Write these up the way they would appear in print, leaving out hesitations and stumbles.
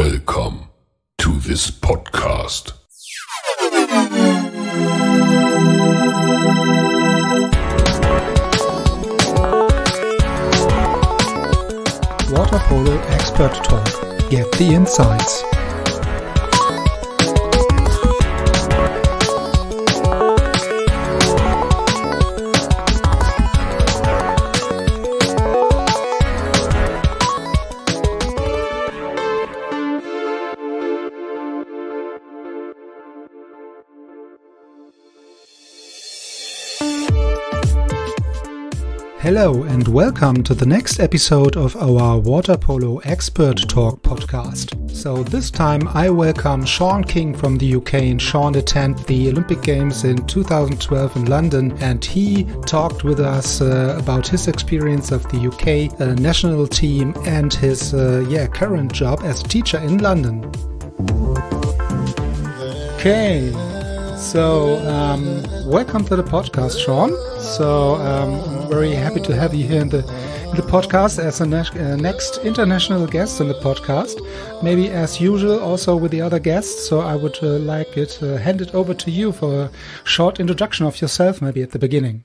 Welcome to this podcast. Water Polo Expert Talk. Get the insights. Hello and welcome to the next episode of our Water Polo Expert Talk podcast. So this time I welcome Sean King from the UK, and Sean attended the Olympic Games in 2012 in London, and he talked with us about his experience of the UK national team and his current job as a teacher in London. Okay. So, welcome to the podcast, Sean. So, I'm very happy to have you here in the podcast as a next international guest in the podcast. Maybe as usual, also with the other guests. So, I would hand it over to you for a short introduction of yourself, maybe at the beginning.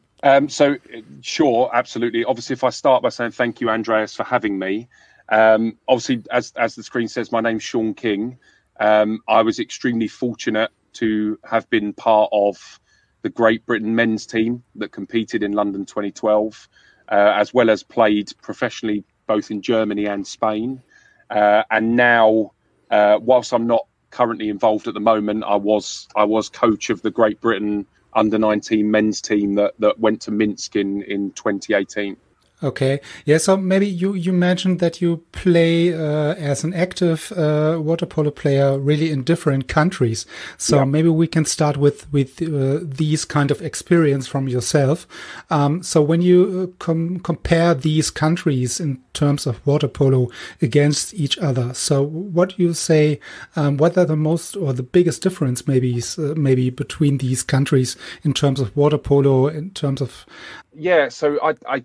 Sure, absolutely. Obviously, if I start by saying thank you, Andreas, for having me. Obviously, as the screen says, my name's Sean King. I was extremely fortunate to have been part of the Great Britain men's team that competed in London 2012, as well as played professionally both in Germany and Spain. And now, whilst I'm not currently involved at the moment, I was coach of the Great Britain under-19 men's team that went to Minsk in 2018. Okay. Yeah, so maybe you mentioned that you play as an active water polo player really in different countries. So maybe we can start with these kind of experience from yourself. So when you compare these countries in terms of water polo against each other, so what do you say, what are the most or the biggest difference maybe between these countries in terms of water polo, in terms of... Yeah, so I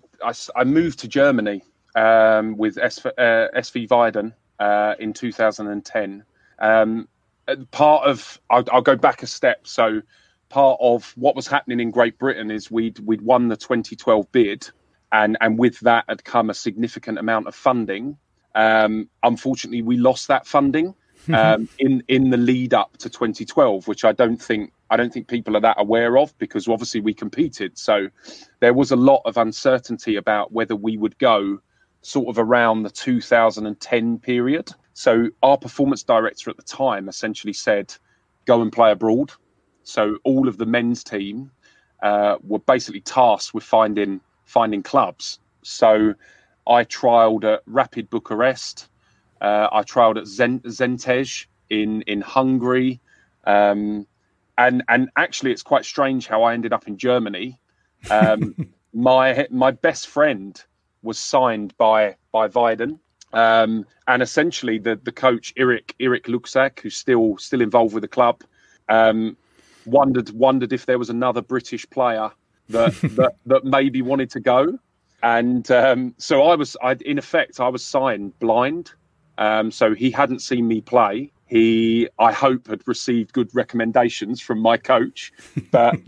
moved to Germany with SV Weiden in 2010. I'll go back a step. So part of what was happening in Great Britain is we'd won the 2012 bid, and with that had come a significant amount of funding. Unfortunately, we lost that funding in the lead up to 2012, which I don't think people are that aware of, because obviously we competed. So there was a lot of uncertainty about whether we would go sort of around the 2010 period. So our performance director at the time essentially said, go and play abroad. So all of the men's team were basically tasked with finding clubs. So I trialled at Rapid Bucharest. I trialled at Zentej in Hungary. And actually, it's quite strange how I ended up in Germany. My best friend was signed by Weiden, and essentially the coach Erik Luksak, who's still involved with the club, wondered if there was another British player that maybe wanted to go, and so I was signed blind. So he hadn't seen me play. I hope, had received good recommendations from my coach, but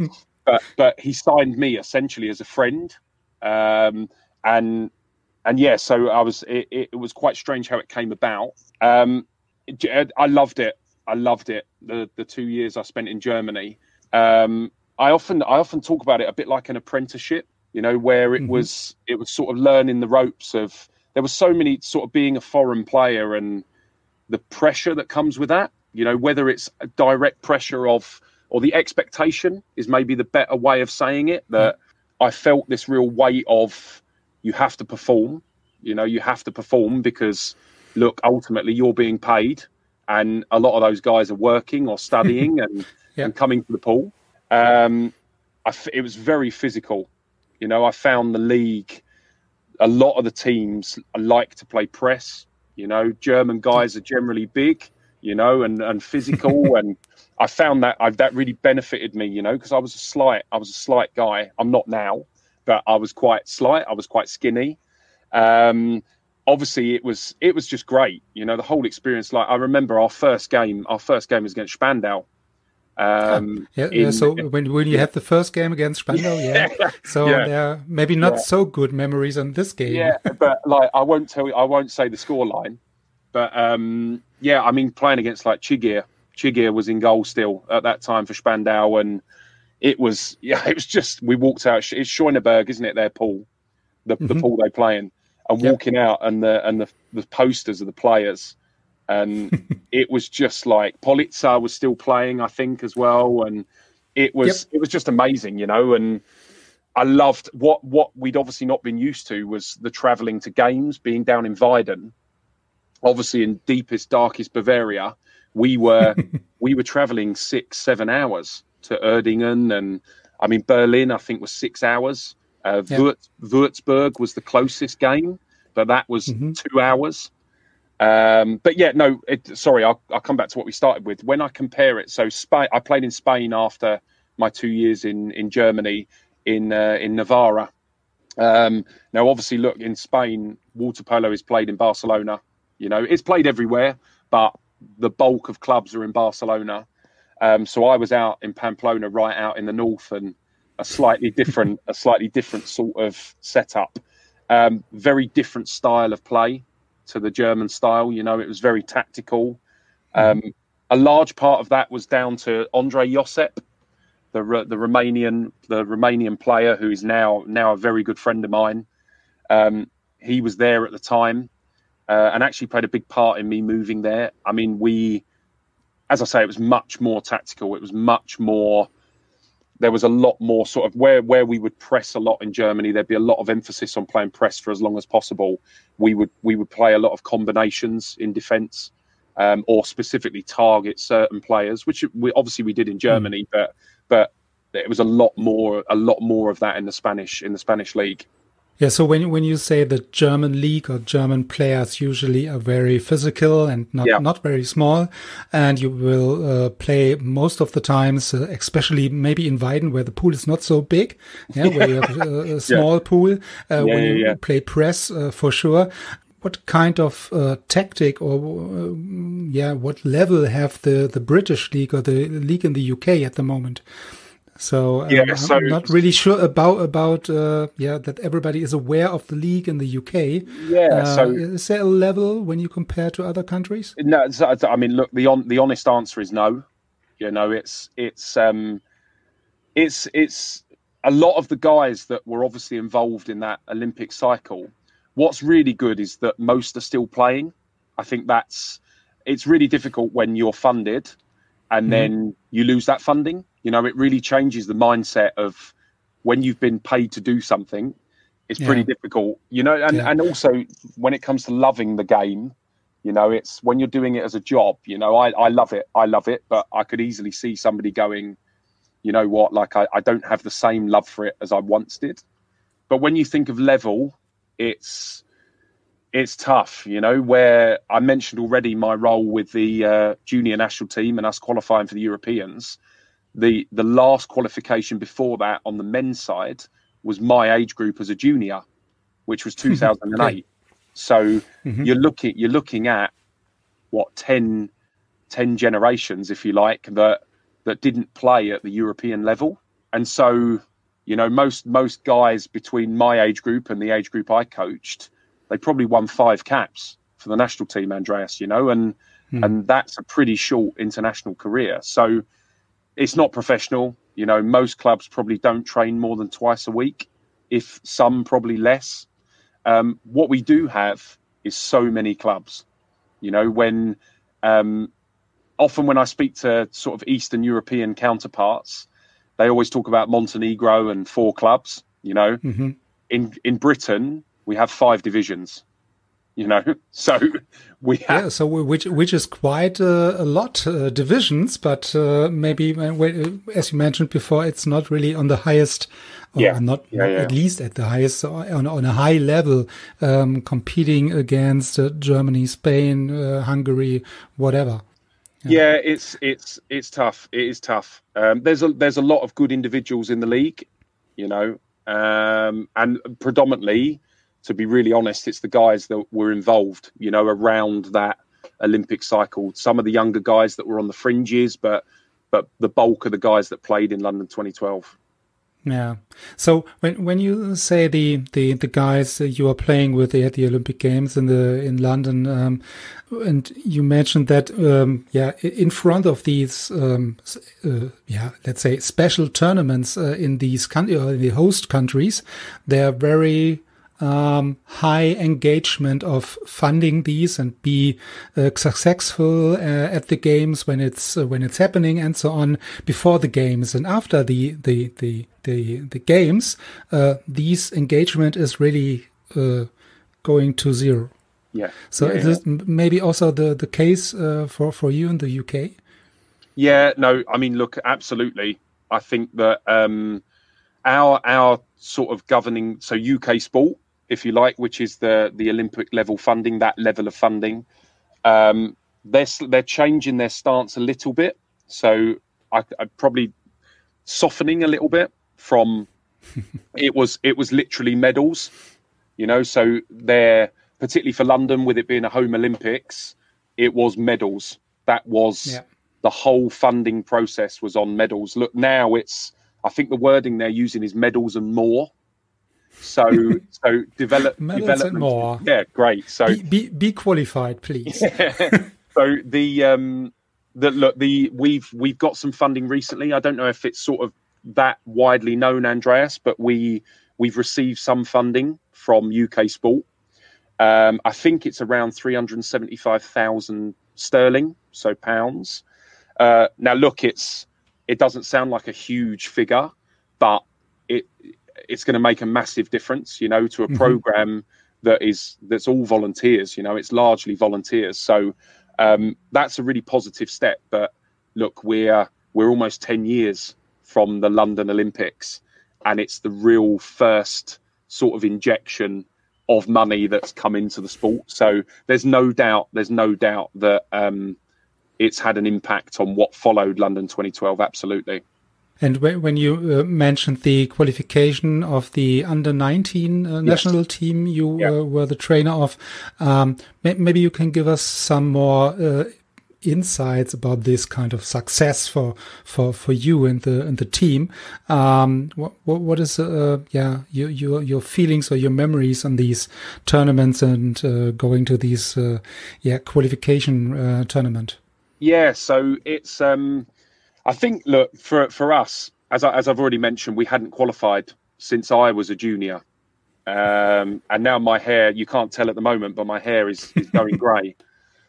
he signed me essentially as a friend. So it was quite strange how it came about. I loved it. The 2 years I spent in Germany. I often talk about it a bit like an apprenticeship, where it was sort of learning the ropes of, there was so many sort of being a foreign player and the pressure that comes with that, whether it's a direct pressure or the expectation is maybe the better way of saying it, that I felt this real weight of, you have to perform, because look, ultimately you're being paid, and a lot of those guys are working or studying and coming to the pool. It was very physical. I found the league, a lot of the teams like to play press. German guys are generally big, and physical. And I found that really benefited me, because I was a slight guy. I'm not now, but I was quite slight. I was quite skinny. obviously it was just great. You know, the whole experience. Like I remember our first game was against Spandau. So when you had the first game against Spandau, so there are maybe not so good memories on this game. Yeah, but like I won't say the score line, but I mean playing against like Chigir was in goal still at that time for Spandau, and it was just we walked out. It's Scheuneberg, isn't it? Their pool, the pool they play in, and walking out and the posters of the players. And it was just like Politzer was still playing, I think, as well. And it was just amazing, you know. And I loved what we'd obviously not been used to was the travelling to games, being down in Weiden, obviously in deepest, darkest Bavaria. We were travelling 6-7 hours to Erdingen, and I mean Berlin, I think was 6 hours. Würzburg was the closest game, but that was 2 hours. But yeah, no, sorry, I'll come back to what we started with. When I compare it, so Spain, I played in Spain after my 2 years in Germany in Navarra. Now, obviously, look, in Spain, water polo is played in Barcelona. You know, it's played everywhere, but the bulk of clubs are in Barcelona. So I was out in Pamplona, right out in the north, and a slightly different sort of setup. Very different style of play to the German style. You know, it was very tactical. A large part of that was down to Andre Josep, the Romanian player who is now a very good friend of mine. He was there at the time and actually played a big part in me moving there. I mean, as I say, it was much more tactical. It was much more. There was a lot more sort of where we would press a lot in Germany. There'd be a lot of emphasis on playing press for as long as possible. We would play a lot of combinations in defence, or specifically target certain players, which we did in Germany. But there was a lot more of that in the Spanish league. Yeah, so when you say the German league or German players usually are very physical and not very small, and you will play most of the times, especially maybe in Weiden where the pool is not so big, where you have a small pool, when you play press for sure. What kind of tactic or what level have the British league or the league in the UK at the moment? So I'm not really sure about that everybody is aware of the league in the UK. So is there a level when you compare to other countries? No, I mean, look, the honest answer is no. You know, it's a lot of the guys that were obviously involved in that Olympic cycle. What's really good is that most are still playing. I think it's really difficult when you're funded and then you lose that funding. You know, it really changes the mindset of when you've been paid to do something. It's pretty difficult, you know, and also when it comes to loving the game, you know, it's when you're doing it as a job, you know, I love it, but I could easily see somebody going, you know what, like I don't have the same love for it as I once did. But when you think of level, it's tough, you know, where I mentioned already my role with the junior national team and us qualifying for the Europeans. The last qualification before that on the men's side was my age group as a junior, which was 2008. Okay. So you're looking at what 10 generations, if you like, that didn't play at the European level. And so, you know, most guys between my age group and the age group I coached, they probably won 5 caps for the national team, Andreas, you know, and that's a pretty short international career. So it's not professional. You know, most clubs probably don't train more than twice a week, if some probably less. What we do have is so many clubs. You know, often when I speak to sort of Eastern European counterparts, they always talk about Montenegro and 4 clubs. You know, in Britain we have 5 divisions. You know, so we have which is quite a lot divisions, but maybe as you mentioned before, it's not really on the highest, at least at the highest on a high level, competing against Germany, Spain, Hungary, whatever. Yeah, it's tough. It is tough. There's a lot of good individuals in the league, you know, and predominantly to be really honest, it's the guys that were involved, you know, around that Olympic cycle. Some of the younger guys that were on the fringes, but the bulk of the guys that played in London 2012. Yeah. So when you say the guys you are playing with at the Olympic Games in London, and you mentioned that in front of these let's say special tournaments in these the host countries, they are very high engagement of funding these and be successful at the games when it's happening and so on, before the games and after the games. These engagement is really going to zero. Yeah. So is this maybe also the case for you in the UK? Yeah. No. I mean, look, absolutely. I think that our sort of governing, so UK Sport, if you like, which is the Olympic level funding, that level of funding, they're changing their stance a little bit. So I'd probably softening a little bit from it was literally medals, you know. So they're, particularly for London, with it being a home Olympics, it was medals. That was the whole funding process was on medals. Look, now I think the wording they're using is medals and more. So development more. Yeah, great. So be qualified, please. So we've got some funding recently. I don't know if it's sort of that widely known, Andreas, but we've received some funding from UK Sport. I think it's around 375,000 sterling, so pounds. Now look, it doesn't sound like a huge figure, but it's going to make a massive difference, you know, to a program that's all volunteers. You know, it's largely volunteers. So that's a really positive step. But look, we're almost 10 years from the London Olympics, and it's the real first sort of injection of money that's come into the sport. So there's no doubt that it's had an impact on what followed London 2012. Absolutely. And when you mentioned the qualification of the under-19 national team, you were the trainer of, maybe you can give us some more insights about this kind of success for you and the team. What is your feelings or your memories on these tournaments and going to these qualification tournament? Yeah, so it's I think, look, for us, as I've already mentioned, we hadn't qualified since I was a junior. And now my hair, you can't tell at the moment, but my hair is going grey.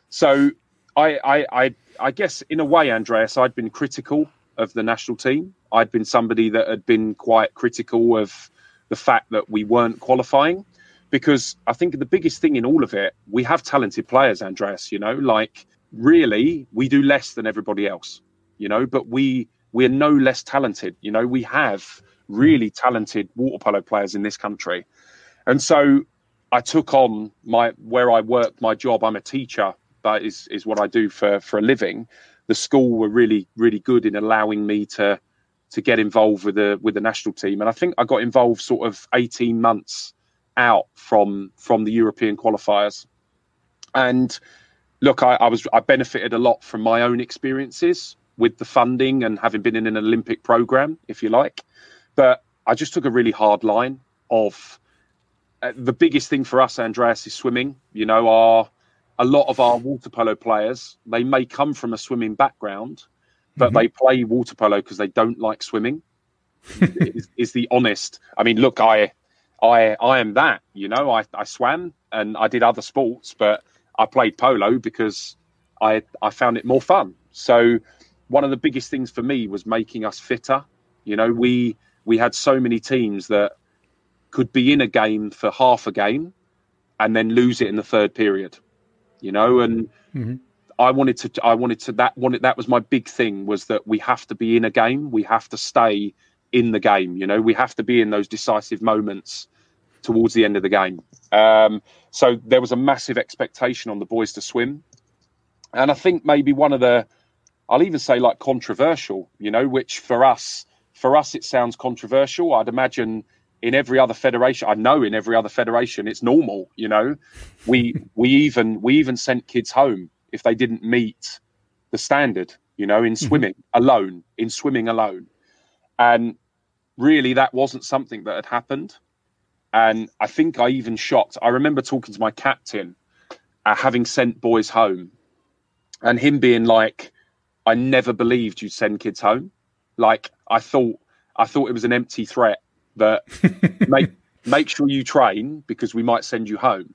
So I guess in a way, Andreas, I'd been critical of the national team. I'd been somebody that had been quite critical of the fact that we weren't qualifying, because I think the biggest thing in all of it, we have talented players, Andreas, you know, like really we do less than everybody else. You know, but we're no less talented. You know, we have really talented water polo players in this country. And so I took on where I work, my job. I'm a teacher, but is what I do for a living. The school were really, really good in allowing me to get involved with the national team. And I think I got involved sort of 18 months out from the European qualifiers. And look, I benefited a lot from my own experiences with the funding and having been in an Olympic program, if you like. But I just took a really hard line of the biggest thing for us, Andreas, is swimming. You know, a lot of our water polo players, they may come from a swimming background, but they play water polo because they don't like swimming. is the honest. I mean, look, I am that, you know, I swam and I did other sports, but I played polo because I found it more fun. So one of the biggest things for me was making us fitter. You know, we had so many teams that could be in a game for half a game and then lose it in the third period, you know, and that was my big thing, was that we have to be in a game. We have to stay in the game. You know, we have to be in those decisive moments towards the end of the game. So there was a massive expectation on the boys to swim. And I think maybe one of the, I'll even say like controversial, you know, which for us it sounds controversial. I'd imagine in every other federation, I know in every other federation, it's normal. You know, we even sent kids home if they didn't meet the standard. You know, in swimming alone, and really that wasn't something that had happened. And I think I even shocked. I remember talking to my captain, having sent boys home, and him being like, "I never believed you'd send kids home. Like I thought it was an empty threat that make sure you train because we might send you home."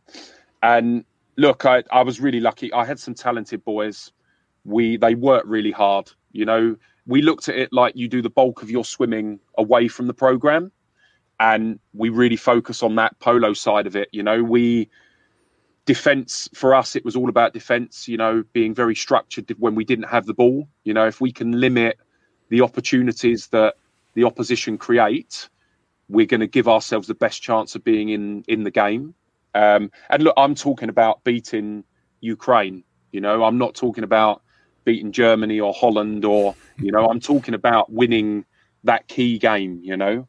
And look, I was really lucky. I had some talented boys. They worked really hard. You know, we looked at it like you do the bulk of your swimming away from the program. And we really focus on that polo side of it. You know, defense for us, it was all about defense, you know, being very structured when we didn't have the ball. You know, if we can limit the opportunities that the opposition create, we're going to give ourselves the best chance of being in the game. And look, I'm talking about beating Ukraine. You know, I'm not talking about beating Germany or Holland or, you know, I'm talking about winning that key game, you know.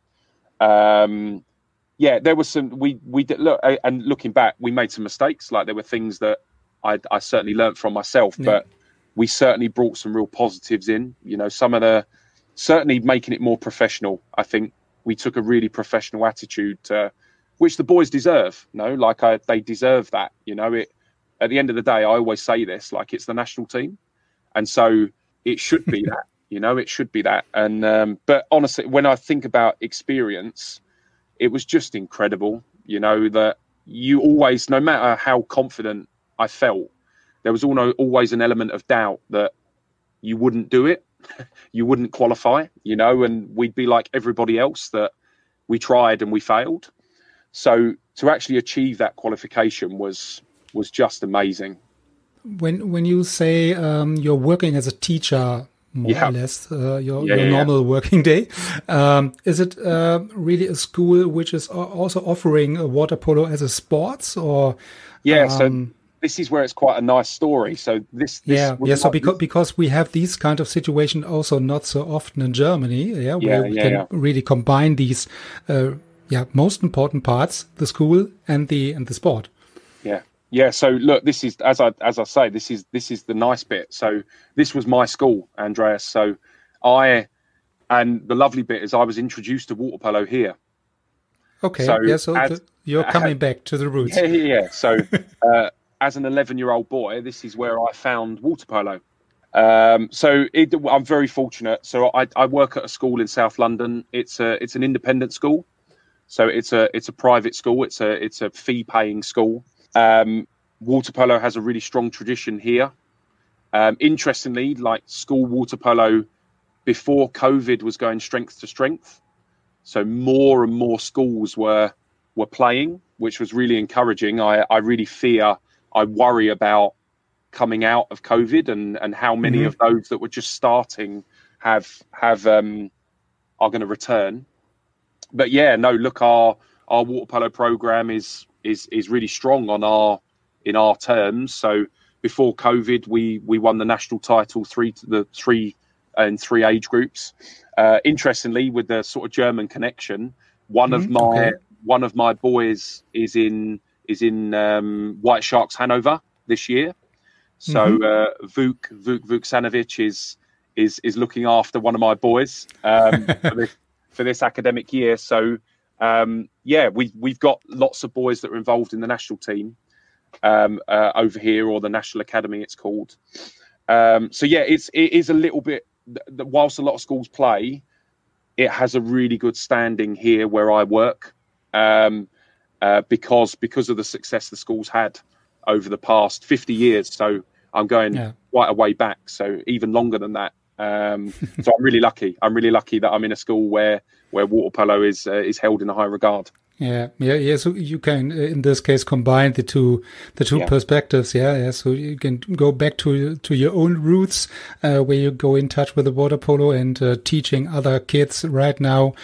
There was some, we did look, and looking back, we made some mistakes. Like there were things that I certainly learned from myself, but we certainly brought some real positives in, you know, certainly making it more professional. I think we took a really professional attitude which the boys deserve, they deserve that, you know, at the end of the day, I always say this, like it's the national team. And so it should be that. You know, it should be that. And but honestly, when I think about experience, it was just incredible, you know, that you always, no matter how confident I felt, there was always an element of doubt that you wouldn't do it, you wouldn't qualify, you know, and we'd be like everybody else that we tried and we failed. So to actually achieve that qualification was just amazing. When you say you're working as a teacher, more or less, your normal working day. Is it really a school which is also offering a water polo as a sports or? Yeah, so this is where it's quite a nice story. So So because we have these kind of situation also not so often in Germany, where we can really combine these, most important parts, the school and the sport. Yeah. Yeah, so look, this is as I say, this is the nice bit. So this was my school, Andreas. So and the lovely bit is I was introduced to water polo here. Okay, you're coming back to the roots. Yeah. So as an 11-year-old boy, this is where I found water polo. I'm very fortunate. So I work at a school in South London. It's an independent school. So it's a private school. It's a fee-paying school. Water polo has a really strong tradition here. Interestingly, like school water polo before COVID was going strength to strength. So more and more schools were playing, which was really encouraging. I really I worry about coming out of COVID and how many of those that were just starting are going to return. But look, our water polo program is really strong in our terms. So before COVID, we won the national title three age groups. Interestingly, with the sort of German connection, one of my boys is in White Sharks Hanover this year. So Vuk Sanovic is looking after one of my boys for this academic year. So we've got lots of boys that are involved in the national team over here, or the National Academy it's called. It is a little bit, whilst a lot of schools play, it has a really good standing here where I work, because of the success the school's had over the past 50 years. So I'm going quite a way back, so even longer than that. So I'm really lucky. That I'm in a school where water polo is held in a high regard. Yeah. So you can, in this case, combine the two perspectives. Yeah. So you can go back to your own roots, where you go in touch with the water polo and teaching other kids right now,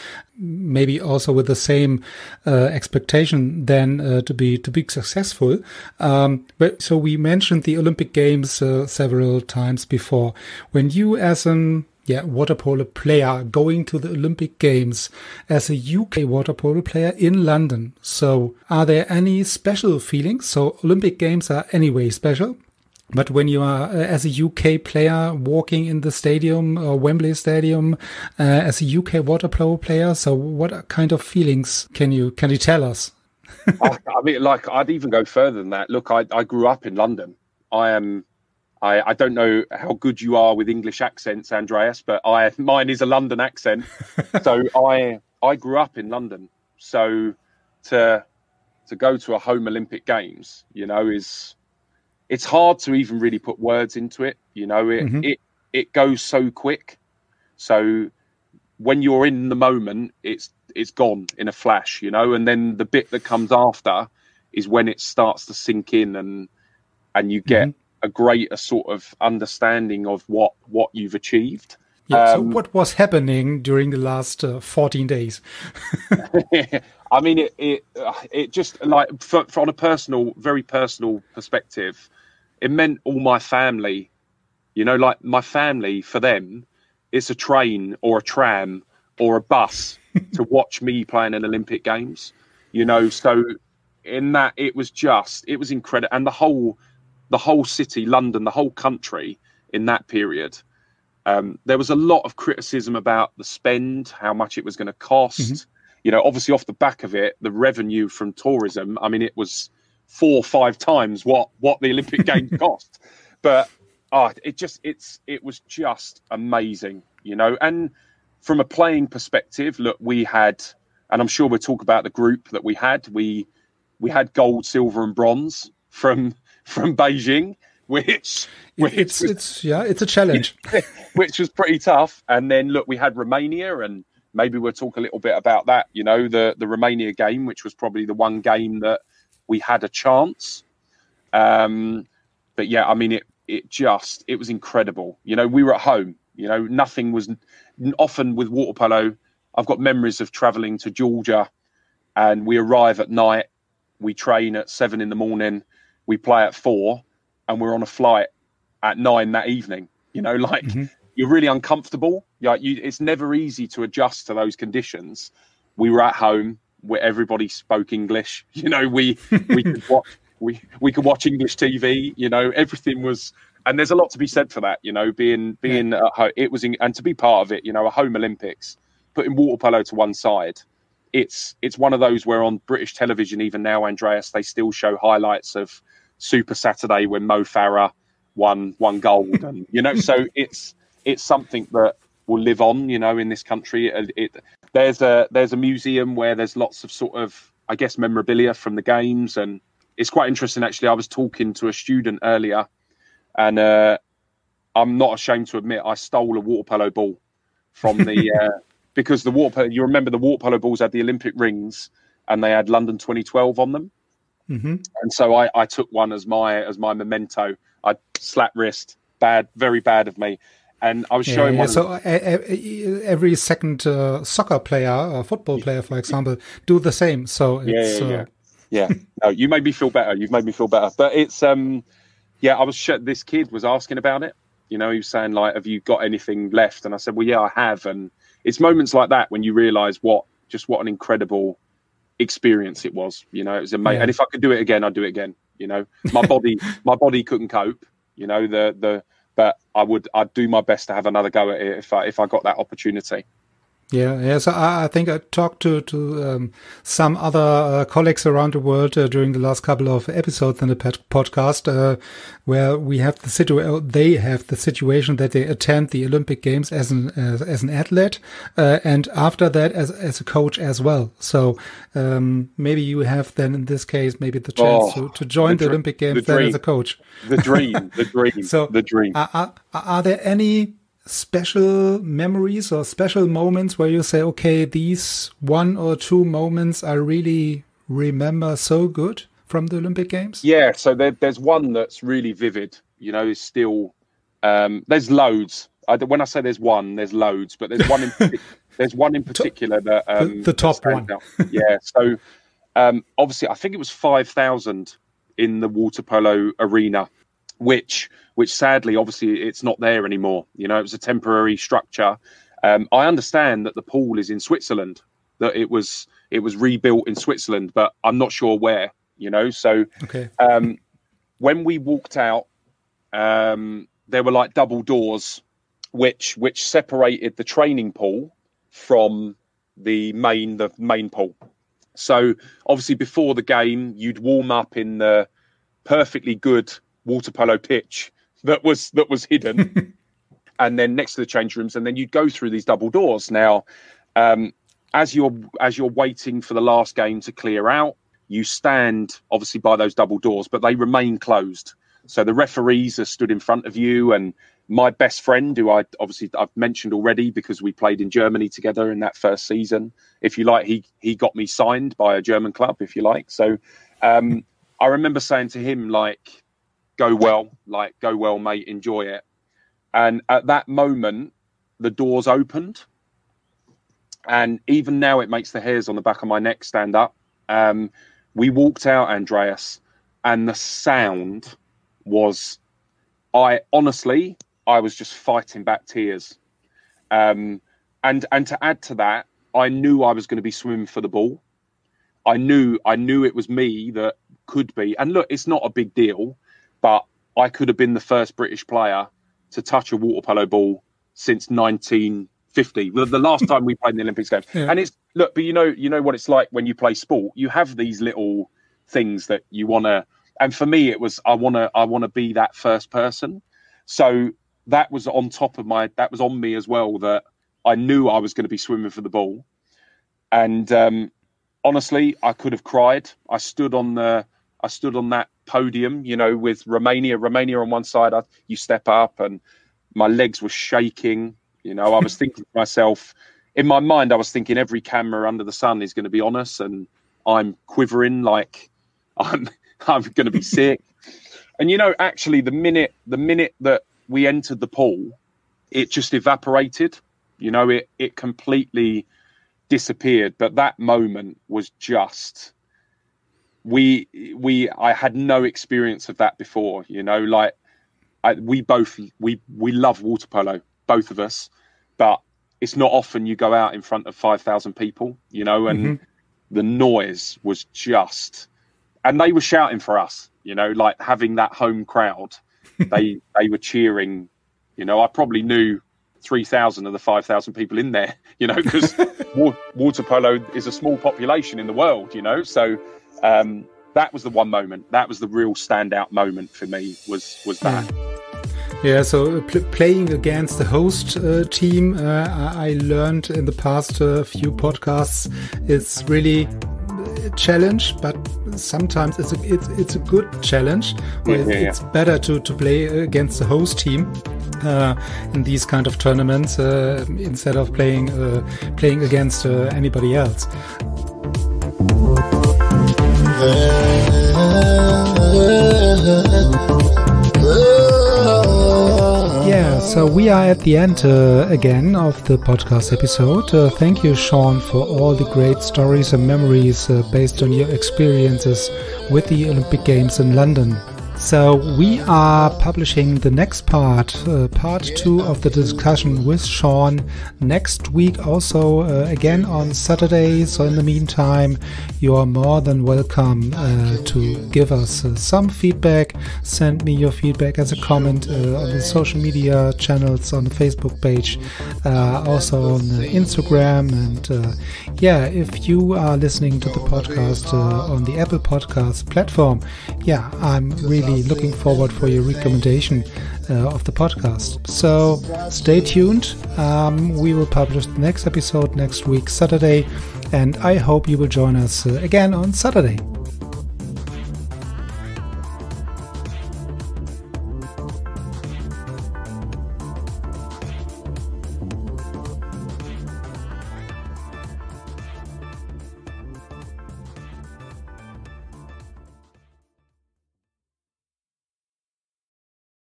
maybe also with the same expectation then to be successful. But so we mentioned the Olympic Games several times before. When you as an water polo player going to the Olympic Games as a UK water polo player in London. So are there any special feelings? So Olympic Games are anyway special. But when you are as a UK player walking in the stadium or Wembley Stadium as a UK water polo player, so what kind of feelings can you tell us? I mean, like, I'd even go further than that. Look, I grew up in London. I don't know how good you are with English accents, Andreas, but mine is a London accent. So I grew up in London. So to go to a home Olympic Games, you know, it's hard to even really put words into it. You know, it goes so quick. So when you're in the moment, it's gone in a flash, you know, and then the bit that comes after is when it starts to sink in and you get a greater sort of understanding of what you've achieved. Yeah, so what was happening during the last 14 days? I mean, it just, like, from a very personal perspective, it meant all my family, you know, like my family, for them, it's a train or a tram or a bus to watch me playing in Olympic Games, you know. So in that, it was incredible. And the whole city, London, the whole country in that period, there was a lot of criticism about the spend, how much it was going to cost. You know, obviously off the back of it, the revenue from tourism, I mean, it was 4 or 5 times what the Olympic Games cost. But it was just amazing, you know. And from a playing perspective, look, we had, and I'm sure we'll talk about the group that we had. We had gold, silver, and bronze from Beijing, which it's a challenge, which was pretty tough. And then look, we had Romania, and maybe we'll talk a little bit about that. You know, the Romania game, which was probably the one game that we had a chance. But yeah, I mean, it was incredible. You know, we were at home. You know, nothing was often with water polo. I've got memories of traveling to Georgia, and we arrive at night. We train at 7 a.m. We play at 4, and we're on a flight at 9 that evening. You know, like, you're really uncomfortable. Like, it's never easy to adjust to those conditions. We were at home where everybody spoke English. You know, we could watch English TV. You know, everything was. And there's a lot to be said for that, you know, being at home. It was, and to be part of it, you know, a home Olympics, putting water polo to one side. It's one of those where on British television, even now, Andreas, they still show highlights of Super Saturday when Mo Farah won gold, and you know, so it's something that will live on, you know, in this country. There's a museum where there's lots of sort of, I guess, memorabilia from the games, and it's quite interesting actually. I was talking to a student earlier. And I'm not ashamed to admit I stole a water polo ball from the because the water polo, you remember the water polo balls had the Olympic rings and they had London 2012 on them. And so I took one as my memento. I slapped wrist, very bad of me. And I was showing one. So every second soccer player or football player, for example, do the same. So it's, yeah. No, you made me feel better. You've made me feel better. But it's yeah, this kid was asking about it. You know, he was saying, like, have you got anything left? And I said, well, yeah, I have. And it's moments like that when you realise what an incredible experience it was. You know, it was amazing. Yeah. And if I could do it again, I'd do it again. You know, my body couldn't cope. You know, but I'd do my best to have another go at it if I got that opportunity. Yeah. So I think I talked to some other colleagues around the world during the last couple of episodes in the podcast, where we have they have the situation that they attend the Olympic Games as an athlete, and after that as a coach as well. So maybe you have then in this case maybe the chance to join the Olympic Games then as a coach. The dream. So the dream. Are there any special memories or special moments where you say, okay, these 1 or 2 moments I really remember so good from the Olympic Games? Yeah, so there's one that's really vivid, you know, is still, there's loads. When I say there's one, there's loads, but there's one in particular that... the top one. Yeah, so obviously I think it was 5,000 in the water polo arena which sadly, obviously, it's not there anymore. You know, it was a temporary structure. I understand that the pool is in Switzerland, that it was rebuilt in Switzerland, but I'm not sure where. You know, so when we walked out, there were like double doors, which separated the training pool from the main pool. So obviously before the game, you'd warm up in the perfectly good water polo pitch that was hidden, and then next to the change rooms, and then you'd go through these double doors. Now, as you're waiting for the last game to clear out, you stand obviously by those double doors, but they remain closed. So the referees are stood in front of you, and my best friend, who I've mentioned already because we played in Germany together in that first season, if you like, he got me signed by a German club, if you like. So I remember saying to him, like, go well, mate, enjoy it. And at that moment, the doors opened. And even now it makes the hairs on the back of my neck stand up. We walked out, Andreas, and the sound was, I was just fighting back tears. And to add to that, I knew I was going to be swimming for the ball. I knew it was me that could be. And look, it's not a big deal, but I could have been the first British player to touch a water polo ball since 1950, the last time we played in the Olympics games. Yeah. And it's, look, but you know what it's like when you play sport. You have these little things that you want to, and for me, it was, I want to be that first person. So that was on top of that was on me as well, that I knew I was going to be swimming for the ball. And honestly, I could have cried. I stood on that podium, you know, with Romania on one side. You step up, and my legs were shaking. You know, I was thinking to myself, in my mind, I was thinking every camera under the sun is going to be on us, and I'm quivering like I'm going to be sick. And, you know, actually the minute that we entered the pool, it just evaporated. You know, it completely disappeared. But that moment was just, I had no experience of that before, you know, like we love water polo, both of us, but it's not often you go out in front of 5,000 people, you know, and the noise was just, and they were shouting for us, you know, like having that home crowd, they were cheering, you know. I probably knew 3,000 of the 5,000 people in there, you know, because water polo is a small population in the world, you know. So that was the one moment. That was the real standout moment for me, was that. Yeah, so playing against the host team, I learned in the past few podcasts, it's really a challenge, but sometimes it's a good challenge. It's better to play against the host team in these kind of tournaments instead of playing against anybody else. Yeah, so we are at the end again of the podcast episode. Thank you, Sean, for all the great stories and memories based on your experiences with the Olympic Games in London. So we are publishing the next part 2 of the discussion with Sean next week, also again on Saturday. So in the meantime, you are more than welcome to give us some feedback. Send me your feedback as a comment on the social media channels, on the Facebook page, also on Instagram. And if you are listening to the podcast on the Apple Podcast platform, I'm really looking forward for your recommendation of the podcast. So stay tuned. We will publish the next episode next week, Saturday, and I hope you will join us again on Saturday.